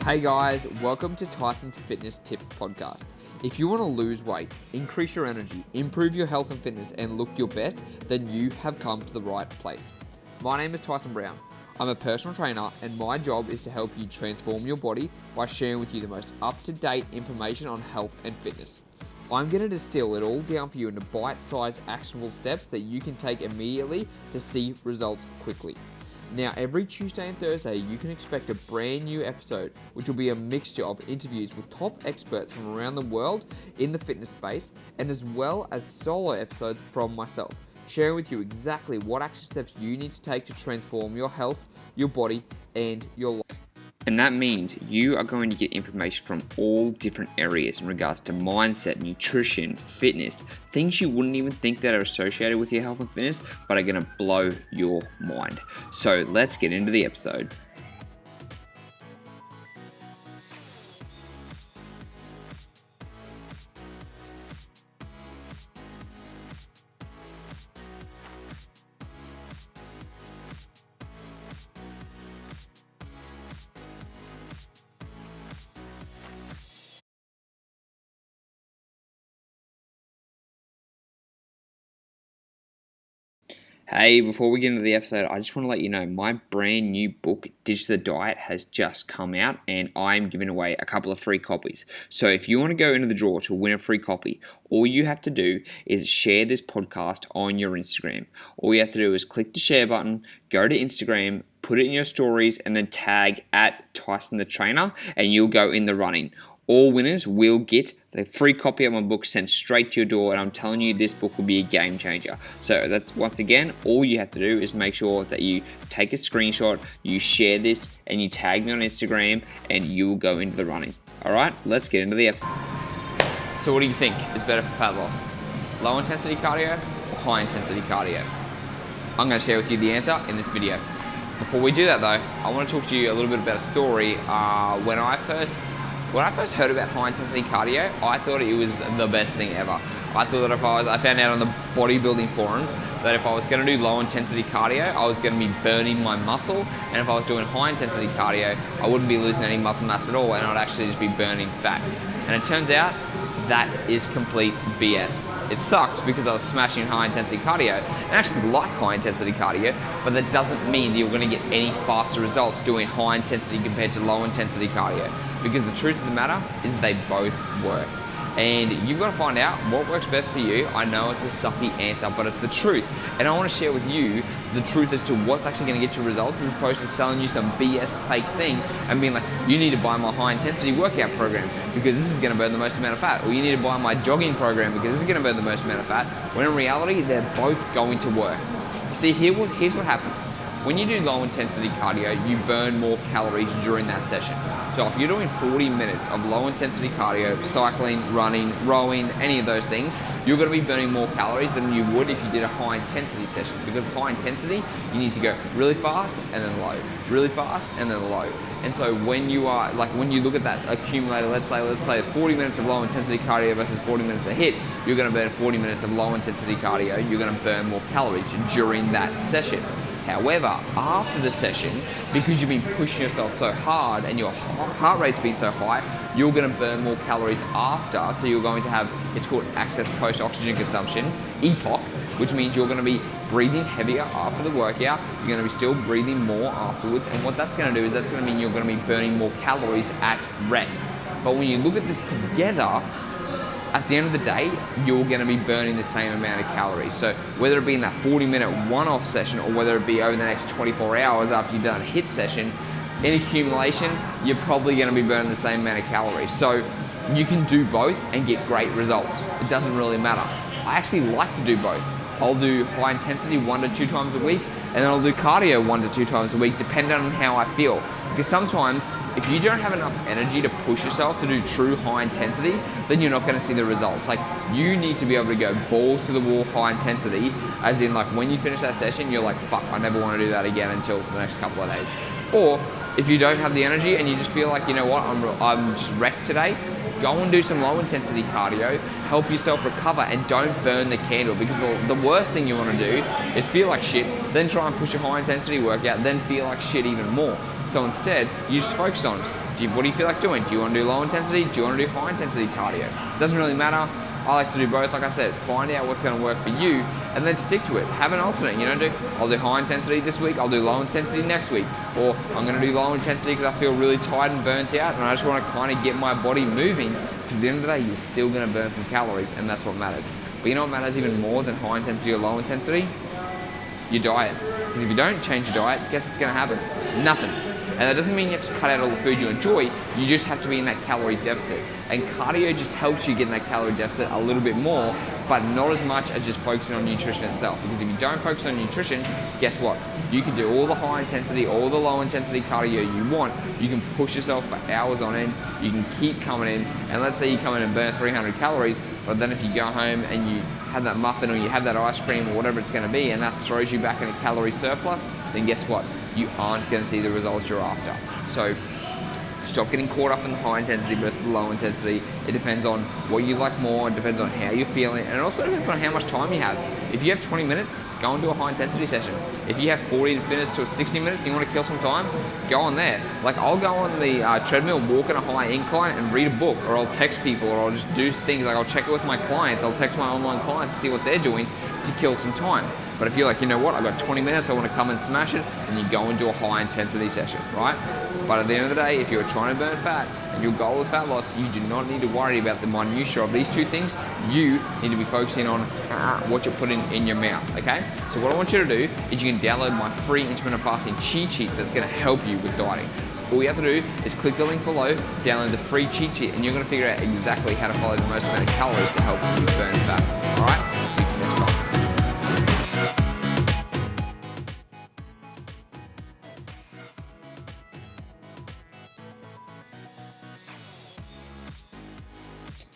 Hey guys, welcome to Tyson's Fitness Tips Podcast. If you want to lose weight, increase your energy, improve your health and fitness, and look your best, then you have come to the right place. My name is Tyson Brown. I'm a personal trainer, and my job is to help you transform your body by sharing with you the most up-to-date information on health and fitness. I'm going to distill it all down for you into bite-sized actionable steps that you can take immediately to see results quickly. Now, every Tuesday and Thursday, you can expect a brand new episode, which will be a mixture of interviews with top experts from around the world in the fitness space, and as well as solo episodes from myself, sharing with you exactly what action steps you need to take to transform your health, your body, and your life. And that means you are going to get information from all different areas in regards to mindset, nutrition, fitness, things you wouldn't even think that are associated with your health and fitness, but are going to blow your mind. So let's get into the episode. Hey, before we get into the episode, I just want to let you know my brand new book, Ditch the Diet, has just come out and I'm giving away a couple of free copies. So if you want to go into the draw to win a free copy, all you have to do is share this podcast on your Instagram. All you have to do is click the share button, go to Instagram, put it in your stories, and then tag at Tyson the Trainer, and you'll go in the running. All winners will get the free copy of my book sent straight to your door, and I'm telling you, this book will be a game changer. So that's, once again, all you have to do is make sure that you take a screenshot, you share this, and you tag me on Instagram, and you will go into the running. All right, let's get into the episode. So what do you think is better for fat loss? Low intensity cardio or high intensity cardio? I'm going to share with you the answer in this video. Before we do that though, I want to talk to you a little bit about a story. When I first heard about high intensity cardio, I thought it was the best thing ever. I thought that I found out on the bodybuilding forums that if I was going to do low intensity cardio, I was going to be burning my muscle, and if I was doing high intensity cardio, I wouldn't be losing any muscle mass at all, and I'd actually just be burning fat. And it turns out that is complete BS. It sucks because I was smashing high intensity cardio and actually like high intensity cardio, but that doesn't mean that you're going to get any faster results doing high intensity compared to low intensity cardio. Because the truth of the matter is they both work. And you've got to find out what works best for you. I know it's a sucky answer, but it's the truth. And I want to share with you the truth as to what's actually going to get you results, as opposed to selling you some BS fake thing and being like, you need to buy my high intensity workout program because this is going to burn the most amount of fat. Or you need to buy my jogging program because this is going to burn the most amount of fat. When in reality, they're both going to work. You see, here's what happens. When you do low intensity cardio, you burn more calories during that session. So if you're doing 40 minutes of low intensity cardio, cycling, running, rowing, any of those things, you're going to be burning more calories than you would if you did a high intensity session. Because high intensity, you need to go really fast and then low, really fast and then low. And so when you look at that accumulator, let's say 40 minutes of low intensity cardio versus 40 minutes of HIIT, you're going to burn 40 minutes of low intensity cardio, you're going to burn more calories during that session. However, after the session, because you've been pushing yourself so hard and your heart rate's been so high, you're going to burn more calories after. So you're going to have, it's called excess post-oxygen consumption, EPOC, which means you're going to be breathing heavier after the workout. You're going to be still breathing more afterwards. And what that's going to do is that's going to mean you're going to be burning more calories at rest. But when you look at this together, at the end of the day, you're going to be burning the same amount of calories. So whether it be in that 40-minute one-off session or whether it be over the next 24 hours after you've done a HIIT session, in accumulation, you're probably going to be burning the same amount of calories. So you can do both and get great results. It doesn't really matter. I actually like to do both. I'll do high intensity 1 to 2 times a week, and then I'll do cardio 1 to 2 times a week, depending on how I feel. Because sometimes, if you don't have enough energy to push yourself to do true high intensity, then you're not going to see the results. Like, you need to be able to go balls to the wall high intensity, as in like when you finish that session, you're like, fuck, I never want to do that again until the next couple of days. Or if you don't have the energy and you just feel like, you know what, I'm just wrecked today, go and do some low intensity cardio, help yourself recover, and don't burn the candle, because the worst thing you want to do is feel like shit, then try and push a high intensity workout, then feel like shit even more. So instead, you just focus on what do you feel like doing? Do you want to do low intensity? Do you want to do high intensity cardio? It doesn't really matter. I like to do both. Like I said, find out what's going to work for you and then stick to it. Have an alternate. I'll do high intensity this week, I'll do low intensity next week. Or I'm going to do low intensity because I feel really tired and burnt out and I just want to kind of get my body moving. Because at the end of the day, you're still going to burn some calories and that's what matters. But you know what matters even more than high intensity or low intensity? Your diet. Because if you don't change your diet, guess what's going to happen? Nothing. And that doesn't mean you have to cut out all the food you enjoy, you just have to be in that calorie deficit. And cardio just helps you get in that calorie deficit a little bit more, but not as much as just focusing on nutrition itself. Because if you don't focus on nutrition, guess what? You can do all the high intensity, all the low intensity cardio you want. You can push yourself for hours on end, you can keep coming in, and let's say you come in and burn 300 calories, but then if you go home and you have that muffin or you have that ice cream or whatever it's going to be, and that throws you back in a calorie surplus, then guess what? You aren't going to see the results you're after. So stop getting caught up in the high intensity versus the low intensity. It depends on what you like more, it depends on how you're feeling, and it also depends on how much time you have. If you have 20 minutes, go and do a high intensity session. If you have 40 to finish to 60 minutes and you want to kill some time, go on there. Like I'll go on the treadmill, walk on a high incline and read a book, or I'll text people, or I'll just do things like I'll check it with my clients, I'll text my online clients to see what they're doing to kill some time. But if you're like, you know what, I've got 20 minutes, I want to come and smash it, then you go and do a high intensity session, right? But at the end of the day, if you're trying to burn fat and your goal is fat loss, you do not need to worry about the minutiae of these two things. You need to be focusing on what you're putting in your mouth, okay? So what I want you to do is you can download my free intermittent fasting cheat sheet that's going to help you with dieting. So all you have to do is click the link below, download the free cheat sheet, and you're going to figure out exactly how to follow the most amount of calories to help you burn fat, all right? Speak to you next time.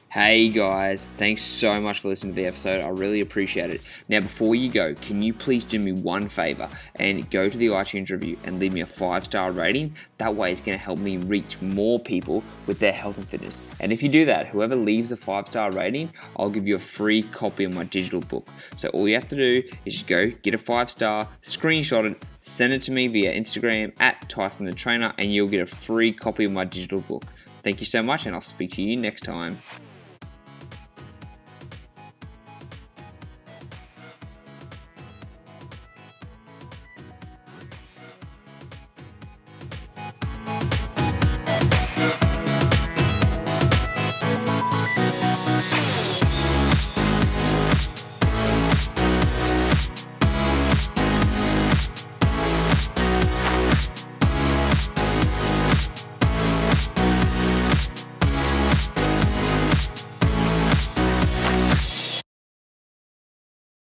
Hey guys, thanks so much for listening to the episode. I really appreciate it. Now before you go, can you please do me one favor and go to the iTunes review and leave me a 5-star rating? That way it's going to help me reach more people with their health and fitness. And if you do that, whoever leaves a 5-star rating, I'll give you a free copy of my digital book. So all you have to do is just go get a 5-star, screenshot it, send it to me via Instagram at Tyson the Trainer, and you'll get a free copy of my digital book. Thank you so much, and I'll speak to you next time.